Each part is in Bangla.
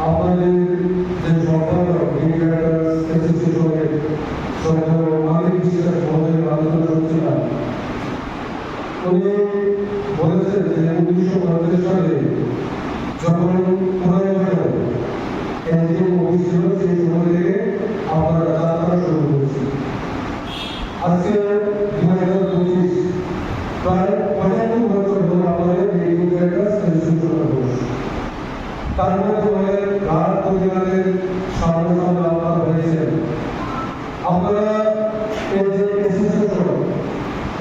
আপনাদের যে সম্পাদক অ্যাসোসিয়েশনের মালিক হিসেবে মহোদয় আলোচনা করছিলাম, উনি বলেছেন যে 1935 সালে যখন এনজিও অফিস ছিল সেই সময় থেকে আপনারা যাত্রা শুরু করেছি। আজকে 2025 প্রায় 75 বছর ধরে আমাদের এই তার মধ্যে অনেক গান পরিবারের সামনে সামনে আপনারা হয়েছেন। আপনারা এই যে অ্যাসোসিয়েশন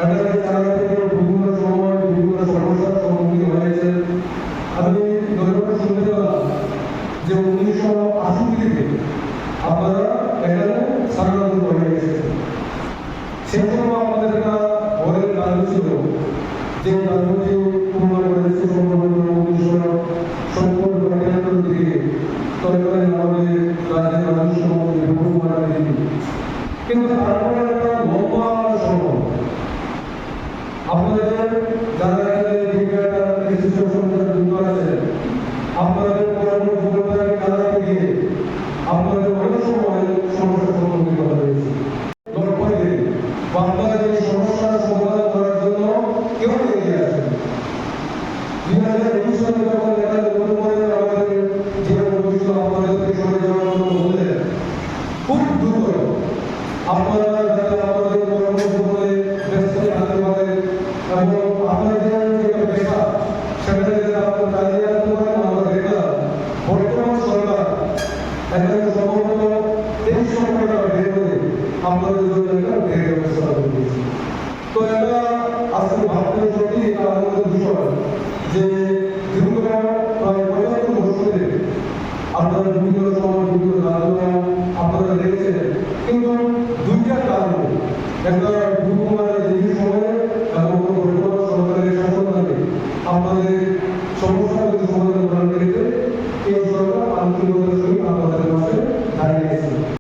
এটাকে চালা থেকে বিভিন্ন সময় বিভিন্ন সমস্যার সম্মুখীন হয়েছেন। আমি যতটুকু শুনতে পেলাম যে 1980 থেকে আপনারা এখানে সাধারণত হয়ে গেছেন। সেই সময় আমাদের একটা ঘরের গান ছিল, যে গানটি পূর্ণ করেছে সম্ভবত 1970 দিকে তৎকালীন আমাদের রাজ্যের রাজস্ব মন্ত্রী বিপুল কুমার দেবী। কিন্তু তারপরে একটা লম্বা সময় আপনাদের যারা এখানে যুক্ত আছেন, আপনাদের পরবর্তী কাজে গিয়ে আপনাদের অনেক সময় সমস্যার সম্মুখীন হতে হয়েছে। বাংলাদেশের সমস্যার সমাধান করার জন্য কেউ এগিয়ে আসেন। 2021 সালে যখন এখানে আমাদের জীবন ভবিষ্যৎ আপনাদেরকে সরে যাওয়ার জন্য বললেন, খুব দ্রুত আপনারা যাতে আপনাদের কর্মজীবনে ব্যস্ত থাকতে পারেন এবং আপনাদের যে পেশা সেটাকে যাতে আপনারা চালিয়ে রাখতে পারেন। আমরা দেখলাম বর্তমান সরকার এখানে সম্ভবত 23 লক্ষ টাকা বের করে আপনাদের জন্য একটা বের ব্যবস্থা করে দিয়েছে। তো এটা আজকে ভারতের সত্যি এটা আমাদের বিষয় যে দীর্ঘ প্রায় 75 বছরে আপনারা বিভিন্ন সময় বিভিন্ন আলোচনা আপনারা দেখেছেন, কিন্তু দুইটা কারণ, একটা বিপুলকুমারের দীর্ঘ সময়ে এবং বর্তমান সরকারের শাসনকালে আপনাদের সমস্যাগুলি সমাধান করার ক্ষেত্রে এই সরকার আন্তরিকতার সহিত আপনাদের পাশে দাঁড়িয়েছে।